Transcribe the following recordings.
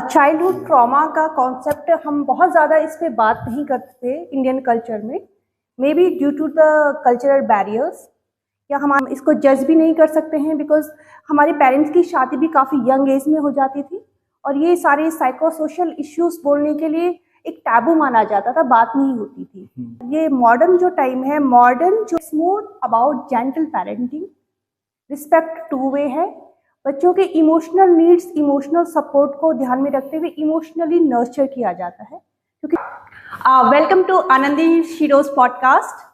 Childhood trauma का concept हम बहुत ज़्यादा इस पे बात नहीं करते इंडियन कल्चर में, may be due to the cultural barriers, या हम इसको जज भी नहीं कर सकते हैं बिकॉज हमारे पेरेंट्स की शादी भी काफ़ी यंग एज में हो जाती थी और ये सारे साइको सोशल इश्यूज बोलने के लिए एक टैबू माना जाता था, बात नहीं होती थी। ये मॉडर्न जो टाइम है, मॉडर्न जो more about gentle parenting, respect two way है, बच्चों के इमोशनल नीड्स, इमोशनल सपोर्ट को ध्यान में रखते हुए इमोशनली नर्चर किया जाता है। क्योंकि welcome to Anandi Sheroes podcast.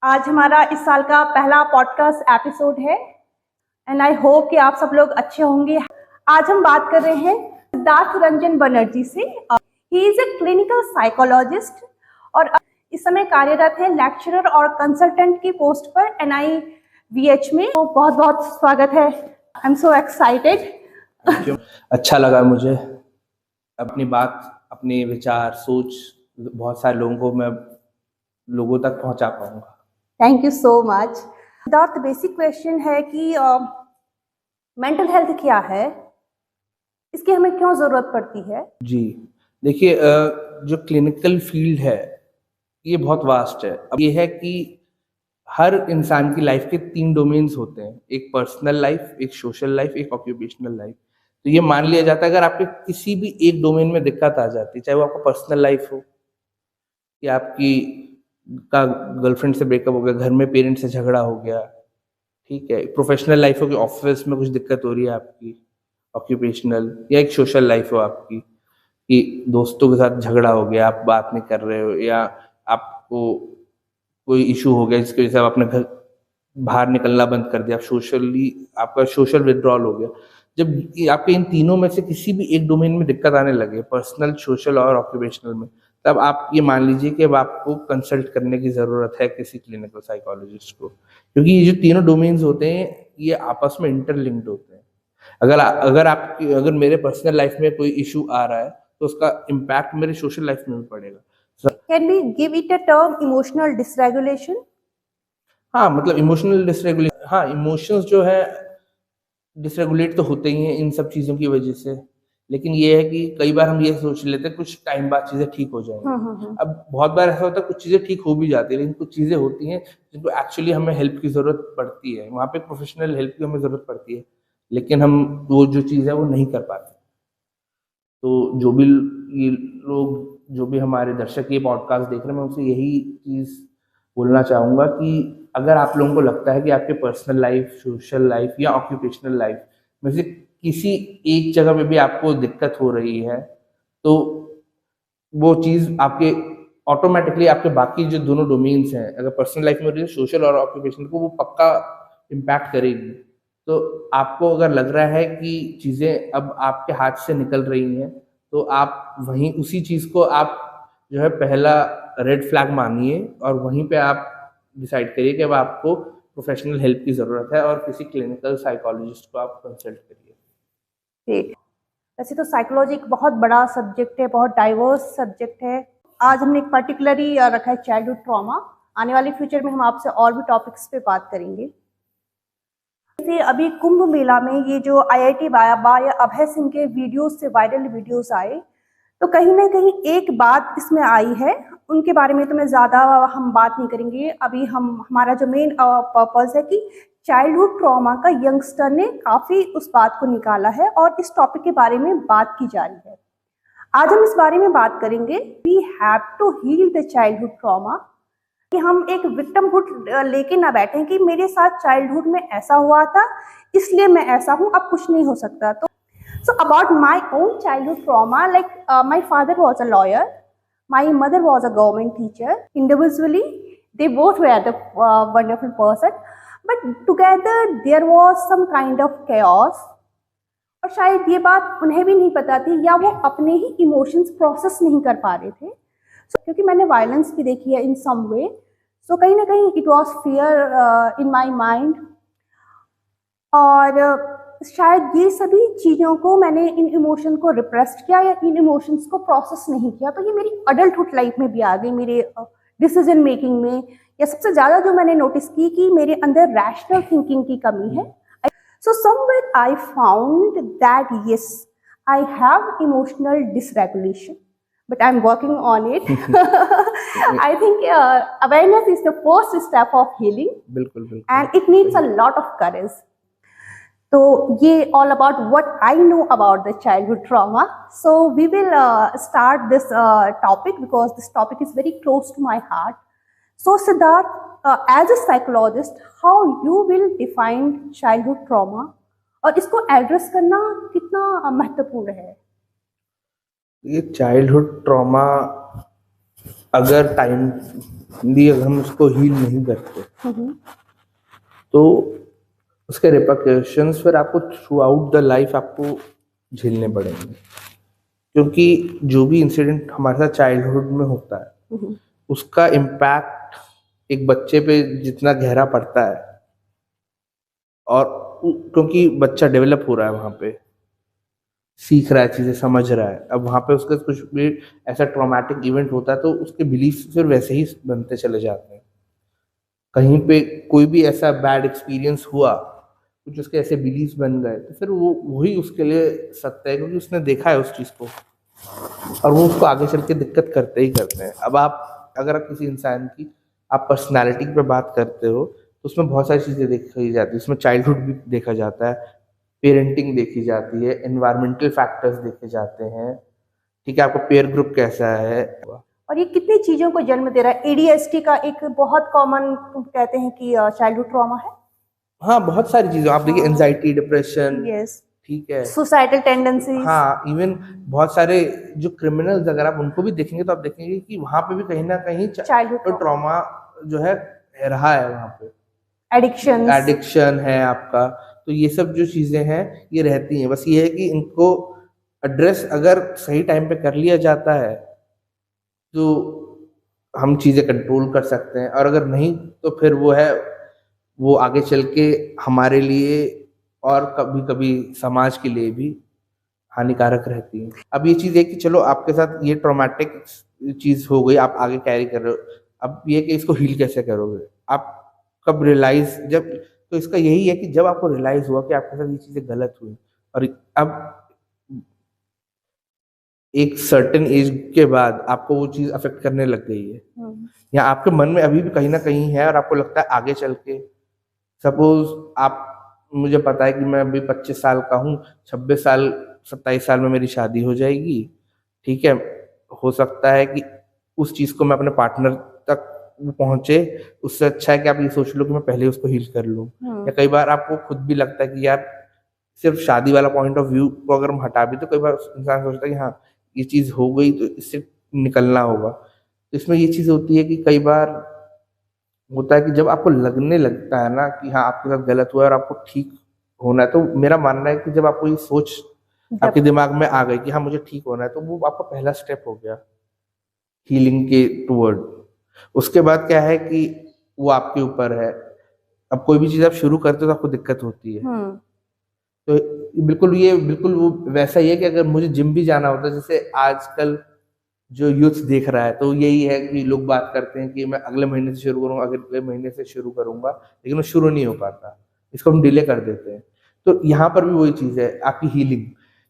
आज हमारा इस साल का पहला पॉडकास्ट एपिसोड है एंड आई होप कि आप सब लोग अच्छे होंगे। आज हम बात कर रहे हैं सिद्धार्थ रंजन बनर्जी से। He is a clinical psychologist और इस समय कार्यरत है लेक्चरर और कंसल्टेंट की पोस्ट पर NIVH में। तो बहुत बहुत स्वागत है। I am so excited. अच्छा लगा मुझे अपनी बात, अपने विचार, सोच बहुत सारे लोगों तक पहुंचा पाऊंगा। Thank you so much. Siddharth, basic question है कि मेंटल हेल्थ क्या है, इसकी हमें क्यों जरूरत पड़ती है? जी देखिए, जो क्लिनिकल फील्ड है ये बहुत वास्ट है। अब ये है कि हर इंसान की लाइफ के 3 डोमेन्स होते हैं, एक पर्सनल लाइफ, एक सोशल लाइफ, एक ऑक्यूपेशनल लाइफ। तो ये मान लिया जाता है अगर आपके किसी भी एक डोमेन में दिक्कत आ जाती है, चाहे वो आपका पर्सनल लाइफ हो या आपकी का गर्लफ्रेंड से ब्रेकअप हो गया, घर में पेरेंट्स से झगड़ा हो गया, ठीक है, प्रोफेशनल लाइफ हो कि ऑफिस में कुछ दिक्कत हो रही है आपकी, ऑक्यूपेशनल, या एक सोशल लाइफ हो आपकी कि दोस्तों के साथ झगड़ा हो गया, आप बात नहीं कर रहे हो, या आपको कोई इशू हो गया जिसकी वजह से आप अपने घर बाहर निकलना बंद कर दिया, आप सोशली आपका सोशल विड्रॉल हो गया। जब आपके इन तीनों में से किसी भी एक डोमेन में दिक्कत आने लगे, पर्सनल, सोशल और ऑक्यूपेशनल में, तब आप ये मान लीजिए कि अब आपको कंसल्ट करने की ज़रूरत है किसी क्लिनिकल साइकोलॉजिस्ट को, क्योंकि ये जो तीनों डोमेन्स होते हैं ये आपस में इंटरलिंक्ड होते हैं। अगर मेरे पर्सनल लाइफ में कोई इशू आ रहा है तो उसका इम्पैक्ट मेरे सोशल लाइफ में भी पड़ेगा। Can we give it a term emotional dysregulation? हाँ, मतलब इमोशनल डिसरेगुलेशन, हाँ, इमोशंस जो है डिसरेगुलेट तो होते ही हैं इन सब चीज़ों की वजह से, लेकिन ये है कि कई बार हम ये सोच लेते हैं कुछ टाइम बाद चीज़ें ठीक हो जाएंगी। अब बहुत बार ऐसा होता है कुछ चीज़ें ठीक हो भी जाती है, लेकिन कुछ चीज़ें होती हैं जिनको एक्चुअली हमें हेल्प की ज़रूरत पड़ती है, वहाँ पे प्रोफेशनल हेल्प की हमें ज़रूरत पड़ती है, लेकिन हम वो जो चीज़ है वो नहीं कर पाते। तो जो भी हमारे दर्शक ये पॉडकास्ट देख रहे हैं, मैं उनसे यही चीज़ बोलना चाहूँगा कि अगर आप लोगों को लगता है कि आपके पर्सनल लाइफ, सोशल लाइफ या ऑक्यूपेशनल लाइफ में से किसी एक जगह पे भी आपको दिक्कत हो रही है, तो वो चीज़ आपके ऑटोमेटिकली आपके बाकी जो दोनों डोमेन्स हैं, अगर पर्सनल लाइफ में हो रही है, सोशल और ऑक्यूपेशनल को वो पक्का इम्पैक्ट करेगी। तो आपको अगर लग रहा है कि चीज़ें अब आपके हाथ से निकल रही हैं, तो आप वहीं उसी चीज़ को आप जो है पहला रेड फ्लैग मानिए और वहीं पे आप डिसाइड करिए कि अब आपको प्रोफेशनल हेल्प की ज़रूरत है और किसी क्लिनिकल साइकोलॉजिस्ट को आप कंसल्ट करिए। ठीक। वैसे तो साइकोलॉजी एक बहुत बड़ा सब्जेक्ट है, बहुत डाइवर्स सब्जेक्ट है। आज हमने एक पर्टिकुलरली रखा है चाइल्डहुड ट्रॉमा। आने वाले फ्यूचर में हम आपसे और भी टॉपिक्स पे बात करेंगे। जैसे अभी कुंभ मेला में ये जो IIT बायाबा या अभय सिंह के वीडियोस से वायरल वीडियोस आए, तो कहीं ना कहीं एक बात इसमें आई है, उनके बारे में तो मैं ज़्यादा हम बात नहीं करेंगे। अभी हमारा जो मेन पर्पस है कि चाइल्डहुड ट्रॉमा का यंगस्टर ने काफ़ी उस बात को निकाला है और इस टॉपिक के बारे में बात की जा रही है। आज हम इस बारे में बात करेंगे, we have to heal the childhood trauma, कि हम एक विक्टिमहुड लेके ना बैठें कि मेरे साथ चाइल्डहुड में ऐसा हुआ था इसलिए मैं ऐसा हूँ, अब कुछ नहीं हो सकता। तो so about my own childhood trauma, like my father was a lawyer, my mother was a government teacher. Individually they both were the wonderful person, but together there was some kind of chaos, और शायद ये बात उन्हें भी नहीं पता थी या वो अपने ही इमोशंस प्रोसेस नहीं कर पा रहे थे। क्योंकि मैंने वायलेंस भी देखी है इन सम वे, सो कहीं ना कहीं it was fear in my mind, और शायद ये सभी चीज़ों को मैंने इन इमोशन को रिप्रेस्ड किया या इन इमोशंस को प्रोसेस नहीं किया। तो ये मेरी अडल्टहुड लाइफ में भी आ गई, मेरे डिसीजन मेकिंग में, या सबसे ज़्यादा जो मैंने नोटिस की कि मेरे अंदर रैशनल थिंकिंग की कमी है। So somewhere I found that yes, I have emotional dysregulation, but I'm working on it. I think awareness is the first step of healing, बिल्कुल बिल्कुल and it needs a lot of courage. So, ये all about what I know about the childhood trauma. So, we will start this topic because this topic is very close to my heart. So, Siddharth, as a psychologist, how you will define childhood trauma और इसको address करना कितना महत्वपूर्ण है? ये childhood trauma अगर time अगर हम उसको हील नहीं करते तो उसके रिपरकशंस फिर आपको थ्रू आउट द लाइफ आपको झेलने पड़ेंगे, क्योंकि जो भी इंसिडेंट हमारे साथ चाइल्डहुड में होता है उसका इम्पैक्ट एक बच्चे पे जितना गहरा पड़ता है, और क्योंकि बच्चा डेवलप हो रहा है, वहाँ पे सीख रहा है, चीज़ें समझ रहा है, अब वहाँ पे उसका कुछ भी ऐसा ट्रॉमेटिक इवेंट होता है तो उसके बिलीफ फिर वैसे ही बनते चले जाते हैं। कहीं पे कोई भी ऐसा बैड एक्सपीरियंस हुआ, कुछ उसके ऐसे बिलीफ बन गए, तो फिर वो वही उसके लिए सत्य है, क्योंकि उसने देखा है उस चीज़ को और वो उसको आगे चल के दिक्कत करते ही करते हैं। अब आप अगर किसी इंसान की आप पर्सनैलिटी पे बात करते हो तो उसमें बहुत सारी चीज़ें देखी जाती है, उसमें चाइल्डहुड भी देखा जाता है, पेरेंटिंग देखी जाती है, एनवायरमेंटल फैक्टर्स देखे जाते हैं, ठीक है, आपका पेयर ग्रुप कैसा है, और ये कितनी चीजों को जन्म दे रहा है। एडीएचडी का एक बहुत कॉमन कहते हैं कि चाइल्डहुड ट्रॉमा है। हाँ, बहुत सारी चीजें आप देखिए, एंजाइटी, डिप्रेशन, यस, ठीक है, सुसाइडल टेंडेंसीज, हाँ, इवन बहुत सारे जो क्रिमिनल्स अगर आप उनको भी देखेंगे तो आप देखेंगे कि वहाँ पे भी कहीं ना कहीं चाइल्डहुड ट्रॉमा जो है रहा है, वहाँ पे एडिक्शन है आपका, तो ये सब जो चीजें हैं ये रहती हैं। बस ये है कि इनको एड्रेस अगर सही टाइम पे कर लिया जाता है तो हम चीजें कंट्रोल कर सकते हैं, और अगर नहीं तो फिर वो आगे चल के हमारे लिए और कभी कभी समाज के लिए भी हानिकारक रहती है। अब ये चीज़ है कि चलो आपके साथ ये ट्रॉमेटिक चीज़ हो गई, आप आगे कैरी कर रहे हो, अब ये कि इसको हील कैसे करोगे, आप कब रियलाइज जब, तो इसका यही है कि जब आपको रियलाइज हुआ कि आपके साथ ये चीज़ें गलत हुई और अब एक सर्टेन एज के बाद आपको वो चीज़ अफेक्ट करने लग गई है, या आपके मन में अभी भी कहीं ना कहीं है और आपको लगता है आगे चल के, सपोज आप, मुझे पता है कि मैं अभी 25 साल का हूँ, 26 साल 27 साल में मेरी शादी हो जाएगी, ठीक है, हो सकता है कि उस चीज़ को मैं अपने पार्टनर तक पहुँचे, उससे अच्छा है कि आप ये सोच लो कि मैं पहले उसको हील कर लूँ। या कई बार आपको खुद भी लगता है कि यार सिर्फ शादी वाला पॉइंट ऑफ व्यू को अगर हम हटा भी, तो कई बार इंसान सोचता है कि हाँ ये चीज़ हो गई तो इससे निकलना होगा। तो इसमें ये चीज़ होती है कि कई बार होता है कि जब आपको लगने लगता है ना कि हाँ आपके साथ गलत हुआ है और आपको ठीक होना है, तो मेरा मानना है कि जब आपको ये सोच आपके दिमाग में आ गई कि हाँ मुझे ठीक होना है, तो वो आपका पहला स्टेप हो गया हीलिंग के टूवर्ड। उसके बाद क्या है कि वो आपके ऊपर है, अब कोई भी चीज़ आप शुरू करते हो तो आपको दिक्कत होती है, तो बिल्कुल वो वैसा ही है कि अगर मुझे जिम भी जाना होता है, जैसे आजकल जो यूथ देख रहा है, तो यही है कि लोग बात करते हैं कि मैं अगले महीने से शुरू करूँगा, अगले महीने से शुरू करूँगा, लेकिन वो शुरू नहीं हो पाता, इसको हम डिले कर देते हैं। तो यहाँ पर भी वही चीज़ है, आपकी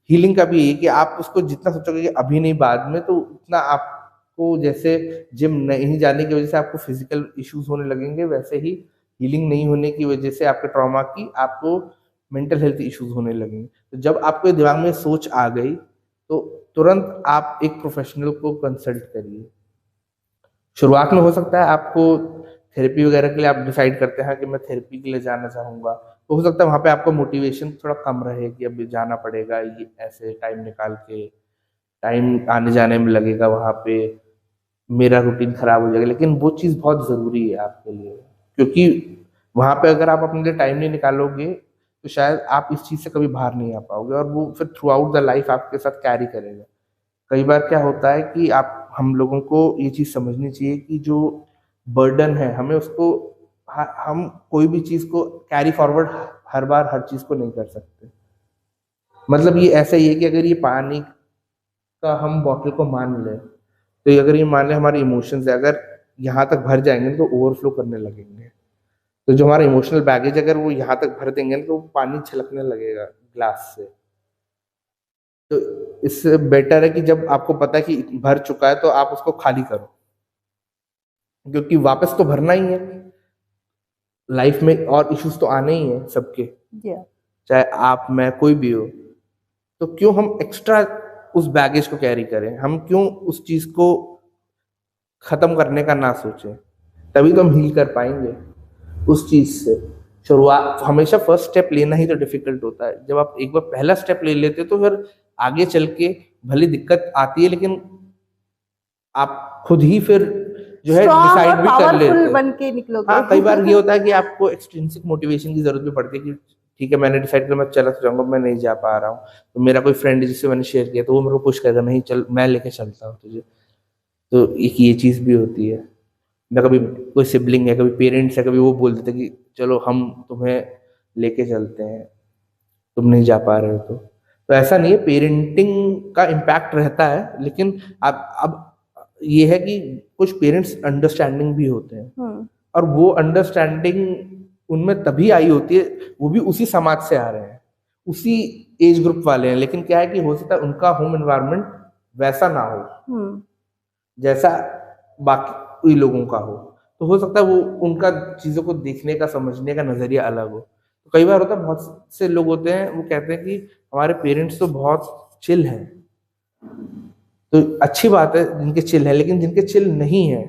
हीलिंग का भी यही है कि आप उसको जितना सोचोगे कि अभी नहीं बाद में, तो उतना आपको, जैसे जिम नहीं जाने की वजह से आपको फिजिकल इश्यूज होने लगेंगे, वैसे ही हीलिंग नहीं होने की वजह से आपके ट्रॉमा की आपको मेंटल हेल्थ इश्यूज होने लगेंगे। तो जब आपके दिमाग में सोच आ गई तो तुरंत आप एक प्रोफेशनल को कंसल्ट करिए। शुरुआत में हो सकता है आपको थेरेपी वगैरह के लिए आप डिसाइड करते हैं कि मैं थेरेपी के लिए जाना चाहूँगा, तो हो सकता है वहाँ पे आपका मोटिवेशन थोड़ा कम रहे कि अभी जाना पड़ेगा, ये ऐसे टाइम निकाल के, टाइम आने जाने में लगेगा, वहाँ पे मेरा रूटीन खराब हो जाएगा, लेकिन वो चीज़ बहुत ज़रूरी है आपके लिए, क्योंकि वहाँ पे अगर आप अपने लिए टाइम नहीं निकालोगे तो शायद आप इस चीज़ से कभी बाहर नहीं आ पाओगे, और वो फिर थ्रू आउट द लाइफ आपके साथ कैरी करेगा। कई बार क्या होता है कि आप, हम लोगों को ये चीज़ समझनी चाहिए कि जो बर्डन है हमें उसको, हम कोई भी चीज़ को कैरी फॉरवर्ड हर बार हर चीज़ को नहीं कर सकते। मतलब ये ऐसा ही है कि अगर ये पानी का हम बॉटल को मान लें, तो अगर ये मान लें हमारे इमोशंस है, अगर यहाँ तक भर जाएंगे तो ओवरफ्लो करने लगेंगे, तो जो हमारा इमोशनल बैगेज अगर वो यहाँ तक भर देंगे तो पानी छलकने लगेगा ग्लास से। तो इससे बेटर है कि जब आपको पता है कि भर चुका है तो आप उसको खाली करो, क्योंकि वापस तो भरना ही है। लाइफ में और इश्यूज तो आने ही हैं सबके, चाहे आप मैं कोई भी हो। तो क्यों हम एक्स्ट्रा उस बैगेज को कैरी करें, हम क्यों उस चीज को खत्म करने का ना सोचें। तभी तो हम हील कर पाएंगे उस चीज से। शुरुआत हमेशा फर्स्ट स्टेप लेना ही तो डिफिकल्ट होता है। जब आप एक बार पहला स्टेप ले लेते तो फिर आगे चल के भले दिक्कत आती है, लेकिन आप खुद ही फिर जो है डिसाइड भी कर लेते हैं, बन के निकलोगे। हाँ, कई बार ये होता है कि आपको एक्सट्रिंसिक मोटिवेशन की जरूरत भी पड़ती है कि ठीक है मैंने डिसाइड किया मैं चला जाऊंगा, मैं नहीं जा पा रहा हूँ, तो मेरा कोई फ्रेंड जिससे मैंने शेयर किया तो वो मेरे को पुश करेगा, नहीं चल मैं लेके चलता हूँ तुझे। तो एक ये चीज भी होती है। या कभी कोई सिबलिंग है, कभी पेरेंट्स है, कभी वो बोल देते कि चलो हम तुम्हें लेके चलते हैं, तुम नहीं जा पा रहे हो। तो ऐसा नहीं है, पेरेंटिंग का इम्पैक्ट रहता है, लेकिन अब ये है कि कुछ पेरेंट्स अंडरस्टैंडिंग भी होते हैं, और वो अंडरस्टैंडिंग उनमें तभी आई होती है, वो भी उसी समाज से आ रहे हैं, उसी एज ग्रुप वाले हैं, लेकिन क्या है कि हो सकता है उनका होम एनवायरनमेंट वैसा ना हो जैसा बाकी लोगों का हो। तो हो सकता है वो उनका चीजों को देखने का, समझने का नजरिया अलग हो। तो कई बार होता है, बहुत से लोग होते हैं वो कहते हैं कि हमारे पेरेंट्स तो बहुत चिल हैं। तो अच्छी बात है जिनके चिल है, लेकिन जिनके चिल नहीं है,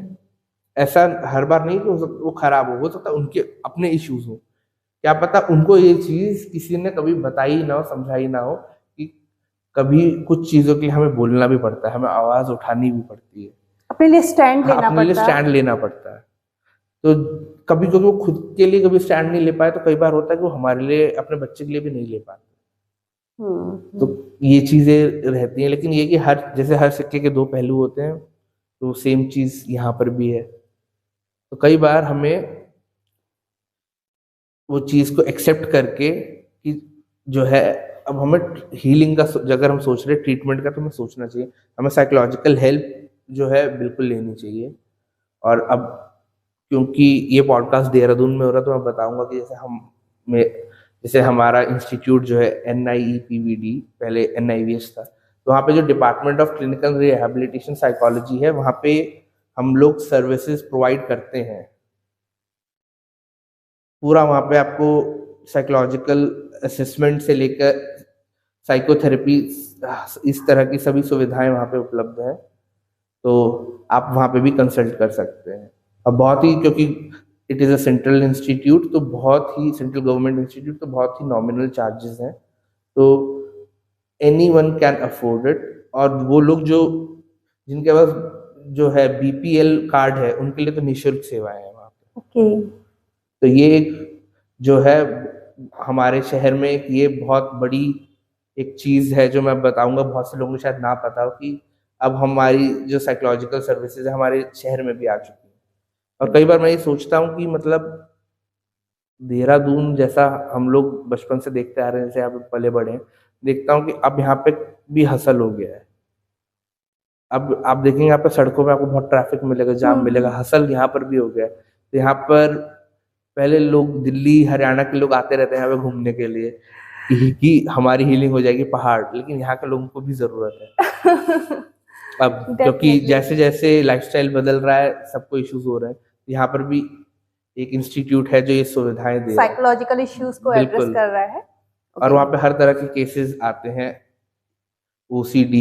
ऐसा हर बार नहीं कि वो खराब हो सकता है उनके अपने इश्यूज हो। क्या पता उनको ये चीज किसी ने कभी बताई ना हो, समझाई ना हो कि कभी कुछ चीजों के लिए हमें बोलना भी पड़ता है, हमें आवाज उठानी भी पड़ती है, अपने लिए स्टैंड लेना अपने लिए स्टैंड लेना पड़ता है। तो कभी कभी वो खुद के लिए कभी स्टैंड नहीं ले पाए, तो कई बार होता है कि वो हमारे लिए, अपने बच्चे के लिए भी नहीं ले पाते। तो ये चीजें रहती हैं। लेकिन ये कि जैसे हर सिक्के के दो पहलू होते हैं, तो सेम चीज यहाँ पर भी है। तो कई बार हमें वो चीज को एक्सेप्ट करके कि जो है, अब हमें हीलिंग का अगर हम सोच रहे हैं ट्रीटमेंट का, तो हमें सोचना चाहिए हमें साइकोलॉजिकल हेल्प जो है बिल्कुल लेनी चाहिए। और अब क्योंकि ये पॉडकास्ट देहरादून में हो रहा है, तो मैं बताऊंगा कि जैसे हमारा इंस्टीट्यूट जो है NIEPVD, पहले NIVS था, तो वहाँ पे जो department of clinical rehabilitation psychology है, वहाँ पे हम लोग सर्विसेज प्रोवाइड करते हैं। पूरा वहाँ पे आपको साइकोलॉजिकल असेसमेंट से लेकर साइकोथेरेपी, इस तरह की सभी सुविधाएं वहाँ पे उपलब्ध हैं। तो आप वहाँ पे भी कंसल्ट कर सकते हैं। अब बहुत ही, क्योंकि it is a central institute, तो बहुत ही सेंट्रल गवर्नमेंट इंस्टीट्यूट, तो बहुत ही नॉमिनल चार्जेस हैं, तो एनीवन कैन अफोर्ड इट। और वो लोग जिनके पास जो है BPL कार्ड है, उनके लिए तो निःशुल्क सेवाएं हैं वहाँ पे। तो ये एक जो है हमारे शहर में ये बहुत बड़ी एक चीज है, जो मैं बताऊंगा बहुत से लोगों को शायद ना पता हो, कि अब हमारी जो साइकोलॉजिकल सर्विसेज है हमारे शहर में भी आ चुकी है। और कई बार मैं ये सोचता हूँ कि मतलब देहरादून जैसा हम लोग बचपन से देखते आ रहे हैं, जैसे यहाँ पे पले बड़े हैं, देखता हूँ कि अब यहाँ पे भी हसल हो गया है। अब आप देखेंगे यहाँ पे सड़कों में आपको बहुत ट्रैफिक मिलेगा, जाम मिलेगा, हसल यहाँ पर भी हो गया है। तो यहाँ पर पहले लोग दिल्ली हरियाणा के लोग आते रहते हैं यहाँ पे घूमने के लिए कि हमारी हीलिंग हो जाएगी पहाड़, लेकिन यहाँ के लोगों को भी जरूरत है अब, क्योंकि जैसे जैसे लाइफस्टाइल बदल रहा है, सबको इश्यूज हो रहे हैं। यहाँ पर भी एक इंस्टीट्यूट है जो ये सुविधाएं दे रहा है, साइकोलॉजिकल इश्यूज को एड्रेस कर रहा है। और वहाँ पे हर तरह के केसेस आते हैं, OCD,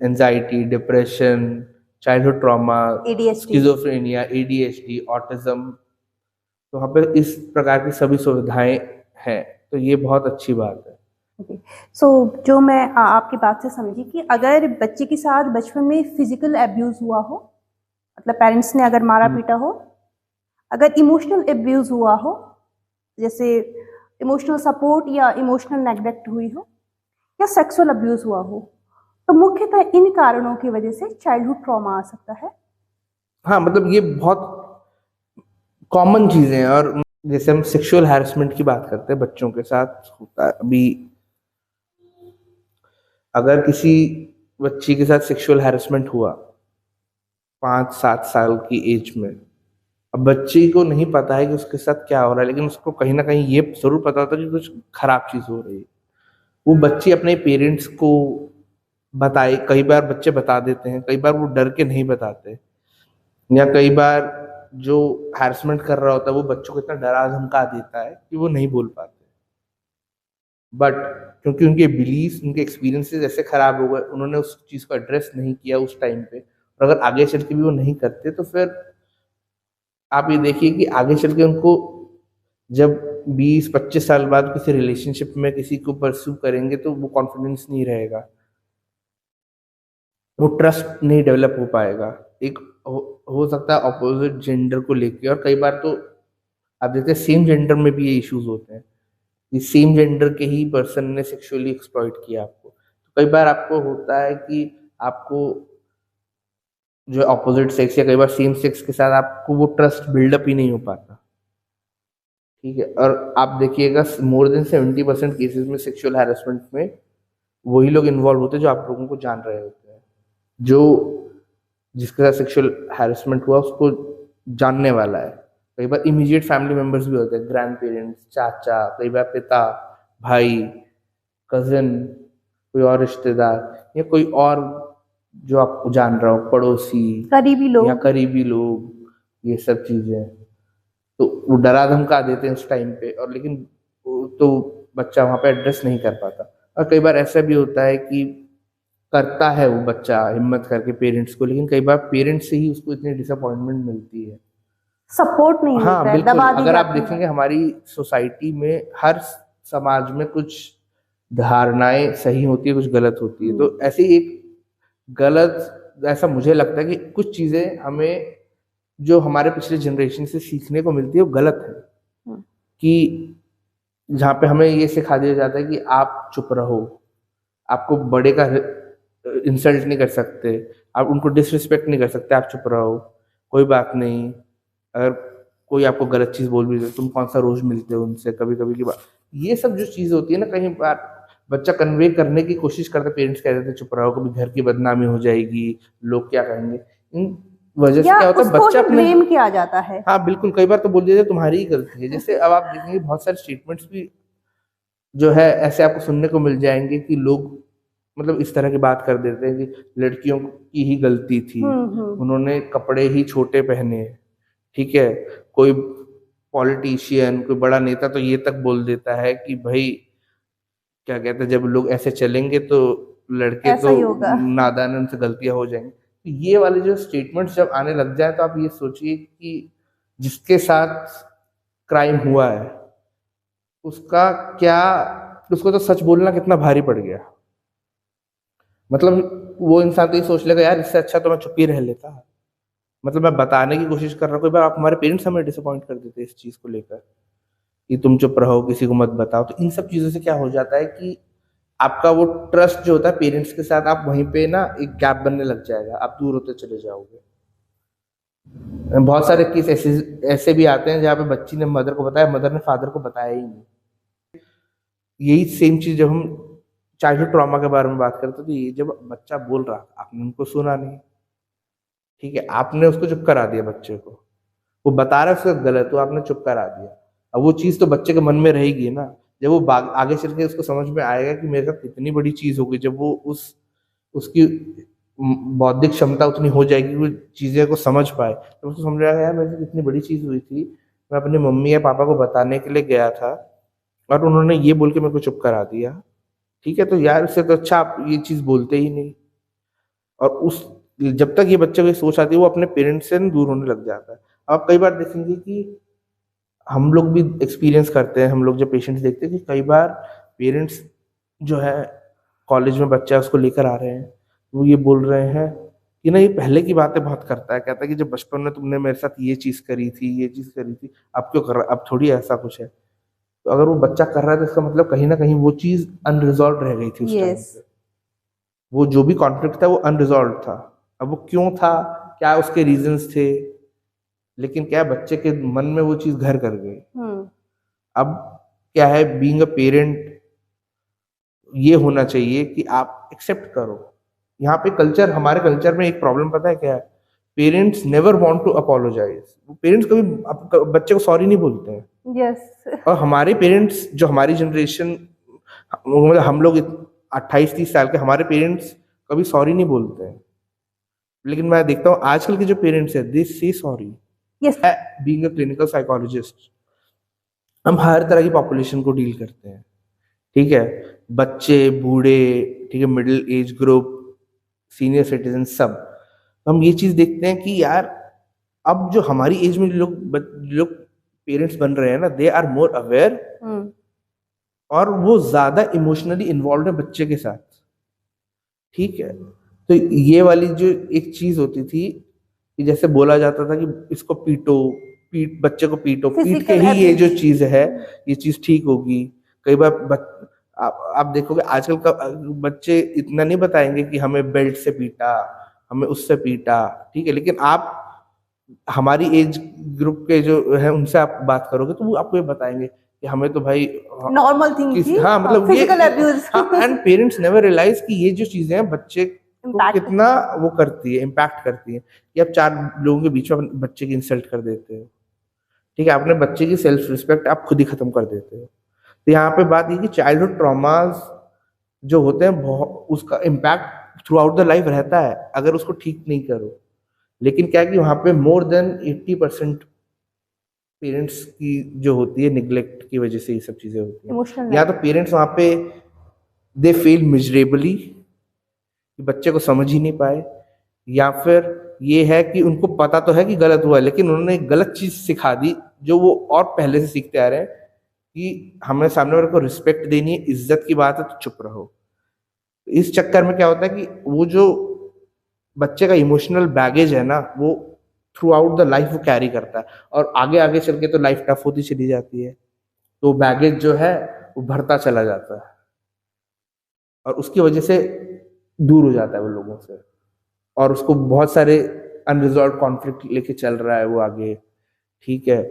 anxiety, depression, childhood trauma, schizophrenia, ADHD, autism, तो वहाँ पे इस प्रकार की सभी सुविधाएं हैं। तो ये बहुत अच्छी बात है। सो जो मैं आपकी बात से समझी कि अगर बच्चे के साथ बचपन में फिजिकल एब्यूज हुआ हो, मतलब पेरेंट्स ने अगर मारा पीटा हो, अगर इमोशनल एब्यूज हुआ हो, जैसे इमोशनल सपोर्ट या इमोशनल नेग्लेक्ट हुई हो, या सेक्सुअल अब्यूज हुआ हो, तो मुख्यतः इन कारणों की वजह से चाइल्डहुड ट्रॉमा आ सकता है। हाँ, मतलब ये बहुत कॉमन चीजें हैं। और जैसे हम सेक्सुअल हैरेसमेंट की बात करते हैं, बच्चों के साथ होता है। अभी अगर किसी बच्ची के साथ सेक्सुअल हैरेसमेंट हुआ 5-7 साल की एज में, अब बच्ची को नहीं पता है कि उसके साथ क्या हो रहा है, लेकिन उसको कहीं ना कहीं ये जरूर पता होता है कि कुछ खराब चीज हो रही है। वो बच्ची अपने पेरेंट्स को बताए, कई बार बच्चे बता देते हैं, कई बार वो डर के नहीं बताते, या कई बार जो हैरेसमेंट कर रहा होता है वो बच्चों को इतना डरा धमका देता है कि वो नहीं बोल पाते। बट क्योंकि उनके बिलीफ, उनके एक्सपीरियंसेस ऐसे खराब हो गए, उन्होंने उस चीज़ को एड्रेस नहीं किया उस टाइम पे, और अगर आगे चल के भी वो नहीं करते तो फिर आप ये देखिए कि आगे चल के उनको जब 20-25 साल बाद किसी रिलेशनशिप में किसी को परस्यू करेंगे तो वो कॉन्फिडेंस नहीं रहेगा, वो ट्रस्ट नहीं डेवलप हो पाएगा। एक हो सकता है अपोजिट जेंडर को लेके, और कई बार तो आप देखते हैं सेम जेंडर में भी ये इश्यूज होते हैं कि सेम जेंडर के ही पर्सन ने सेक्सुअली एक्सप्लॉइट किया आपको। तो कई बार आपको होता है कि आपको जो अपोजिट सेक्स या कई बार सेम सेक्स के साथ आपको वो ट्रस्ट बिल्डअप ही नहीं हो पाता, ठीक है। और आप देखिएगा मोर देन 70% केसेस में सेक्सुअल हैरेसमेंट में वही लोग इन्वॉल्व होते हैं जो आप लोगों को जान रहे होते हैं, जो जिसके साथ सेक्सुअल हैरेसमेंट हुआ उसको जानने वाला है। कई बार इमीडिएट फैमिली मेंबर्स भी होते हैं, ग्रैंड पेरेंट्स, चाचा, कई बार पिता, भाई, कजिन, कोई और रिश्तेदार, या कोई और जो आपको जान रहा हो, पड़ोसी, करीबी लोग, या करीबी लोग, ये सब चीजें। तो वो डरा धमका देते हैं उस टाइम पे, और लेकिन तो बच्चा वहां पे एड्रेस नहीं कर पाता। और कई बार ऐसा भी होता है कि करता है वो बच्चा हिम्मत करके पेरेंट्स को, लेकिन कई बार पेरेंट्स से ही उसको इतनी डिसअपॉइंटमेंट मिलती है, सपोर्ट नहीं हाँ मिलता है, बिल्कुल। दबा दी अगर आप जाती है। देखेंगे हमारी सोसाइटी में हर समाज में कुछ धारणाएं सही होती है, कुछ गलत होती है। तो ऐसे ही एक गलत, ऐसा मुझे लगता है कि कुछ चीजें हमें जो हमारे पिछले जनरेशन से सीखने को मिलती है वो गलत है, कि जहाँ पे हमें ये सिखा दिया जाता है कि आप चुप रहो, आपको बड़े का इंसल्ट नहीं कर सकते, आप उनको डिसरिस्पेक्ट नहीं कर सकते, आप चुप रहो, कोई बात नहीं। अगर कोई आपको गलत चीज बोल भी दे, तुम कौन सा रोज मिलते हो उनसे, कभी कभी की बात, ये सब जो चीज होती है ना, कहीं बार बच्चा कन्वे करने की कोशिश करता है, पेरेंट्स कह देते हैं चुप रहो, कभी घर की बदनामी हो जाएगी, लोग क्या कहेंगे, इन वजह से क्या होता है बच्चा अपने ब्लेम किया जाता है। हाँ बिल्कुल, कई बार तो बोल देते तुम्हारी ही गलती है। जैसे अब आप देखेंगे बहुत सारे स्टेटमेंट्स भी जो है ऐसे आपको सुनने को मिल जाएंगे कि लोग मतलब इस तरह की बात कर देते हैं कि लड़कियों की ही गलती थी, उन्होंने कपड़े ही छोटे पहने, ठीक है। कोई पॉलिटिशियन, कोई बड़ा नेता तो ये तक बोल देता है कि भाई क्या कहते हैं, जब लोग ऐसे चलेंगे तो लड़के तो नादान, उनसे गलतियां हो जाएंगी। तो ये वाले जो स्टेटमेंट्स जब आने लग जाए तो आप ये सोचिए कि जिसके साथ क्राइम हुआ है उसका क्या, उसको तो सच बोलना कितना भारी पड़ गया। मतलब वो इंसान तो ये सोच लेगा यार इससे अच्छा तो मैं चुप ही रह लेता, मतलब मैं बताने की कोशिश कर रहा हूँ। कई बार आप हमारे पेरेंट्स हमें डिसअपॉइंट कर देते हैं इस चीज को लेकर कि तुम चुप रहो, किसी को मत बताओ। तो इन सब चीजों से क्या हो जाता है कि आपका वो ट्रस्ट जो होता है पेरेंट्स के साथ, आप वहीं पे ना एक गैप बनने लग जाएगा, आप दूर होते चले जाओगे। बहुत सारे केस ऐसे भी आते हैं जहाँ पे बच्ची ने मदर को बताया, मदर ने फादर को बताया ही नहीं। यही सेम चीज जब हम चाइल्डहुड ट्रॉमा के बारे में बात करते थे, ये जब बच्चा बोल रहा था आपने उनको सुना नहीं, ठीक है, आपने उसको चुप करा दिया, बच्चे को वो बता रहा है उसका गलत, तो आपने चुप करा दिया। अब वो चीज तो बच्चे के मन में रहेगी ना, जब वो आगे चल के उसको समझ में आएगा कि मेरे साथ कितनी बड़ी चीज हो गई, जब वो उसकी बौद्धिक क्षमता उतनी हो जाएगी वो चीजें को समझ पाए, तो उसको समझ आएगा यार मेरे से कितनी बड़ी चीज हुई थी, मैं अपनी मम्मी या पापा को बताने के लिए गया था और उन्होंने ये बोल के मेरे को चुप करा दिया, ठीक है। तो यार उससे तो अच्छा आप ये चीज बोलते ही नहीं। और उस जब तक ये बच्चे को सोच आती है वो अपने पेरेंट्स से दूर होने लग जाता है। आप कई बार देखेंगे कि हम लोग भी एक्सपीरियंस करते हैं, हम लोग जब पेशेंट्स देखते हैं कि कई बार पेरेंट्स जो है कॉलेज में बच्चा उसको लेकर आ रहे हैं, वो ये बोल रहे हैं कि ना ये पहले की बातें बहुत करता है, कहता है कि जब बचपन में तुमने मेरे साथ ये चीज करी थी, ये चीज करी थी, अब क्यों कर रहा, अब थोड़ी ऐसा कुछ है। तो अगर वो बच्चा कर रहा है तो इसका मतलब कहीं ना कहीं वो चीज अनरिजॉल्व रह गई थी उस टाइम पे, वो जो भी कॉन्फ्लिक्ट था वो अनरिजॉल्व था। अब वो क्यों था, क्या उसके रीजंस थे, लेकिन क्या बच्चे के मन में वो चीज घर कर गई। अब क्या है, बीइंग अ पेरेंट ये होना चाहिए कि आप एक्सेप्ट करो। यहाँ पे कल्चर, हमारे कल्चर में एक प्रॉब्लम पता है क्या है, parents never want to apologise. Parents कभी बच्चे को सॉरी नहीं बोलते हैं। यस। और हमारे पेरेंट्स जो हमारी जनरेशन, मतलब हम लोग 28-30 साल के, हमारे पेरेंट्स कभी सॉरी नहीं बोलते हैं। लेकिन मैं देखता हूँ आजकल के जो पेरेंट्स हैं, दे से sorry. Yes being a clinical psychologist, हम हर तरह की पॉपुलेशन को डील करते हैं, ठीक है, बच्चे, बूढ़े, ठीक है, middle age group, senior citizen, सब। हम ये चीज देखते हैं कि यार अब जो हमारी एज में लोग पेरेंट्स बन रहे हैं ना, दे आर मोर अवेयर, और वो ज्यादा इमोशनली इन्वॉल्व है बच्चे के साथ, ठीक है। तो ये वाली जो एक चीज होती थी कि जैसे बोला जाता था कि इसको पीटो, बच्चे को पीटो, पीट के फिजिकल ही ये जो एब्यूज। चीज है, ये चीज ठीक होगी। कई बार आप देखोगे आजकल का बच्चे इतना नहीं बताएंगे कि हमें बेल्ट से पीटा, हमें उससे पीटा, ठीक है, लेकिन आप हमारी एज ग्रुप के जो है उनसे आप बात करोगे तो वो आपको ये बताएंगे कि हमें तो भाई नॉर्मल थिंग थी, हाँ मतलब फिजिकल एब्यूज। हाँ, एंड पेरेंट्स नेवर रियलाइज कि ये जो चीजें हैं बच्चे को Impact कितना वो करती है, इम्पैक्ट करती है। कि आप 4 लोगों के बीच में अपने बच्चे की इंसल्ट कर देते हो, ठीक है, अपने बच्चे की सेल्फ रिस्पेक्ट आप खुद ही खत्म कर देते हो। तो यहाँ पे बात ये कि चाइल्डहुड ट्रॉमास जो होते हैं बहुत, उसका impact through out the life रहता है अगर उसको ठीक नहीं करो। लेकिन क्या है कि वहाँ पे मोर देन 80% पेरेंट्स की जो होती है निग्लेक्ट की वजह से ये सब चीजें होती हैं। इमोशनल या तो पेरेंट्स वहाँ पे दे फेल मिजरेबली, कि बच्चे को समझ ही नहीं पाए, या फिर ये है कि उनको पता तो है कि गलत हुआ है लेकिन उन्होंने एक गलत चीज सिखा दी जो वो और पहले से सीखते आ रहे हैं कि हमें सामने वाले को रिस्पेक्ट देनी है, इज्जत की बात है तो चुप रहो। इस चक्कर में क्या होता है कि वो जो बच्चे का इमोशनल बैगेज है ना, वो थ्रू आउट द लाइफ वो कैरी करता है, और आगे आगे चल के तो लाइफ टफ होती चली जाती है, तो बैगेज जो है वो भरता चला जाता है और उसकी वजह से दूर हो जाता है वो लोगों से, और उसको बहुत सारे अनरिजॉल्व कॉन्फ्लिक्ट लेके चल रहा है वो आगे, ठीक है।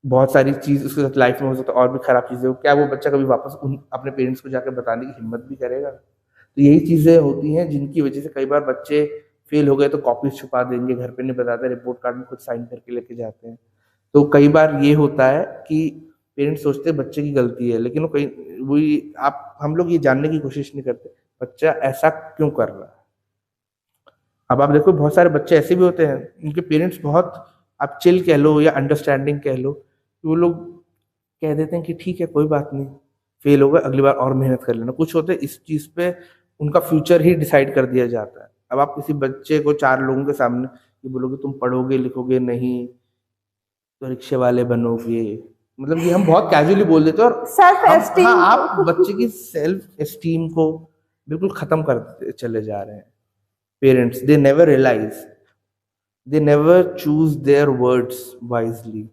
बहुत सारी चीज उसके साथ लाइफ में हो सकता है और भी खराब चीजें हो, क्या वो बच्चा कभी वापस अपने पेरेंट्स को जाकर बताने की हिम्मत भी करेगा? तो यही चीजें होती हैं जिनकी वजह से कई बार बच्चे फेल हो गए तो कॉपीज छुपा देंगे, घर पे नहीं बताते, रिपोर्ट कार्ड में खुद साइन करके लेके जाते हैं। तो कई बार ये होता है कि पेरेंट्स सोचते हैं बच्चे की गलती है, लेकिन वो कहीं वही आप हम लोग ये जानने की कोशिश नहीं करते बच्चा ऐसा क्यों कर रहा है। अब आप देखो बहुत सारे बच्चे ऐसे भी होते हैं उनके पेरेंट्स बहुत, आप चिल कह लो या अंडरस्टैंडिंग कह लो, वो लोग कह देते हैं कि ठीक है कोई बात नहीं, फेल होगा अगली बार और मेहनत कर लेना। कुछ होते हैं इस चीज पे उनका फ्यूचर ही डिसाइड कर दिया जाता है। अब आप किसी बच्चे को 4 लोगों के सामने ये बोलोगे तुम पढ़ोगे लिखोगे नहीं तो रिक्शे वाले बनोगे, मतलब ये हम बहुत कैजुअली बोल देते हैं, और सेल्फ हम एस्टीम हाँ आप बच्चे की सेल्फ एस्टीम को बिल्कुल खत्म करते चले जा रहे हैं। Parents they never realise, they never choose their words wisely।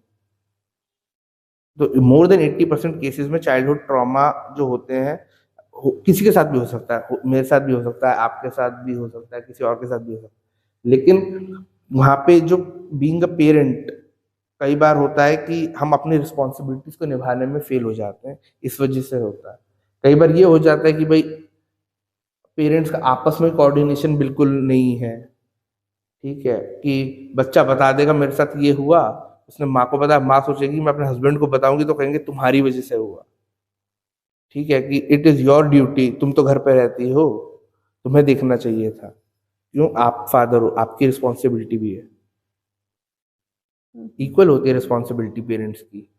तो मोर देन 80% केसेस में चाइल्डहुड ट्रॉमा जो होते हैं किसी के साथ भी हो सकता है, मेरे साथ भी हो सकता है, आपके साथ भी हो सकता है, किसी और के साथ भी हो सकता है, लेकिन वहाँ पे जो बीइंग अ पेरेंट कई बार होता है कि हम अपनी रिस्पॉन्सिबिलिटीज को निभाने में फेल हो जाते हैं, इस वजह से होता है। कई बार ये हो जाता है कि भाई पेरेंट्स का आपस में कोऑर्डिनेशन बिल्कुल नहीं है, ठीक है, कि बच्चा बता देगा मेरे साथ ये हुआ, उसने माँ को बताया, माँ सोचेगी मैं अपने हस्बैंड को बताऊंगी तो कहेंगे तुम्हारी वजह से हुआ, ठीक है, कि इट इज योर ड्यूटी, तुम तो घर पे रहती हो, तुम्हें देखना चाहिए था, क्यों आप फादर हो, आपकी रिस्पॉन्सिबिलिटी भी है। इक्वल होती है रिस्पॉन्सिबिलिटी पेरेंट्स की,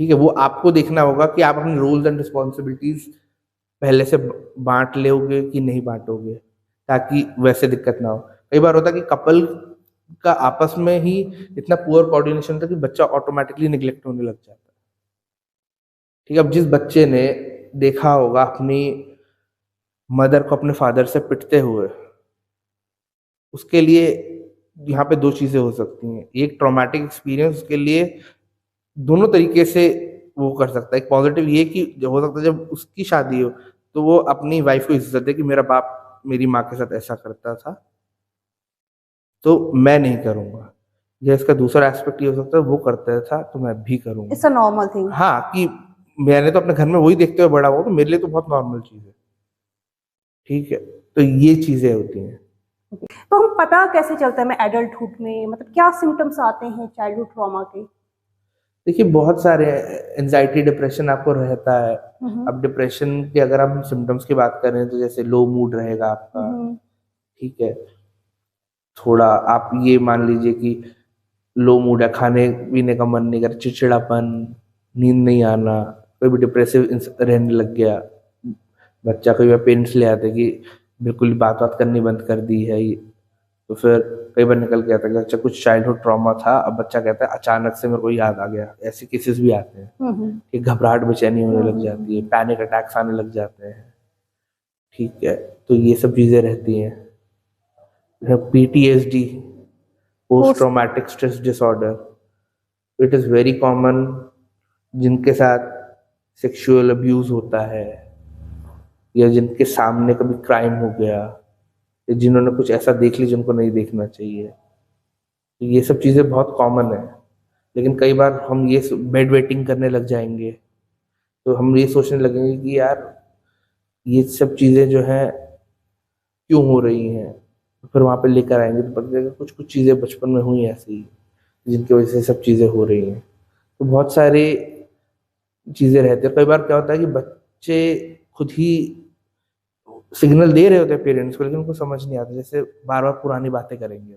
ठीक है, वो आपको देखना होगा कि आप अपने रोल्स एंड रिस्पॉन्सिबिलिटीज पहले से बांट लोगे कि नहीं बांटोगे, ताकि वैसे दिक्कत ना हो। कई बार होता है कि कपल का आपस में ही इतना पुअर कोऑर्डिनेशन होता है कि बच्चा ऑटोमेटिकली निग्लेक्ट होने लग जाता है, ठीक है। अब जिस बच्चे ने देखा होगा अपनी मदर को अपने फादर से पिटते हुए, उसके लिए यहाँ पे 2 चीजें हो सकती हैं, एक ट्रॉमेटिक एक्सपीरियंस के लिए दोनों तरीके से वो कर सकता है। एक पॉजिटिव ये कि जो हो सकता है जब उसकी शादी हो तो वो अपनी वाइफ को इज्जत दे कि मेरा बाप मेरी माँ के साथ ऐसा करता था तो मैं नहीं करूंगा, या इसका दूसरा एस्पेक्ट ये हो सकता है वो करता था तो मैं भी करूंगा। It's a normal thing. हाँ, कि मैंने तो अपने घर में वही देखते हुए बड़ा हुआ तो मेरे लिए तो बहुत नॉर्मल चीज है, ठीक है। तो ये चीजें होती हैं। तो हम पता कैसे चलता है मैं एडल्टहुड में, मतलब क्या सिम्टम्स आते हैं चाइल्डहुड ट्रॉमा के? देखिए बहुत सारे एंजाइटी डिप्रेशन आपको रहता है। हम्म। अब डिप्रेशन के अगर हम सिम्टम्स की बात करें तो जैसे लो मूड रहेगा आपका, हम्म। ठीक है। थोड़ा आप ये मान लीजिए कि लो मूड है, खाने पीने का मन नहीं कर, चिड़चिड़ापन, नींद नहीं आना, कोई भी डिप्रेसिव रहने लग गया बच्चा, कई बार पेरेंट्स ले आते कि बिल्कुल ही बात बात करनी बंद कर दी है ये, तो फिर कई बार निकल के आता है कि अच्छा कुछ चाइल्डहुड ट्रॉमा था, अब बच्चा कहता है अचानक से मेरे को याद आ गया। ऐसे केसेस भी आते हैं हम्म। कि घबराहट बेचैनी होने लग जाती है, हम्म। पैनिक अटैक्स आने लग जाते हैं, ठीक है। तो ये सब चीजें रहती हैं। PTSD, post post. Traumatic stress disorder, it is very common जिनके साथ सेक्सुअल अब्यूज होता है या जिनके सामने कभी क्राइम हो गया या जिन्होंने कुछ ऐसा देख लिया जिनको नहीं देखना चाहिए, तो ये सब चीज़ें बहुत कॉमन है। लेकिन कई बार हम ये बेड वेटिंग करने लग जाएंगे, तो हम ये सोचने लगेंगे कि यार ये सब चीज़ें जो हैं क्यों हो रही हैं, तो फिर वहाँ पे लेकर आएंगे तो पता चलेगा कुछ कुछ चीज़ें बचपन में हुई ऐसी जिनकी वजह से सब चीज़ें हो रही हैं। तो बहुत सारे चीज़ें रहती है। कई बार क्या होता है कि बच्चे खुद ही सिग्नल दे रहे होते हैं पेरेंट्स को, लेकिन उनको समझ नहीं आता, जैसे बार बार पुरानी बातें करेंगे।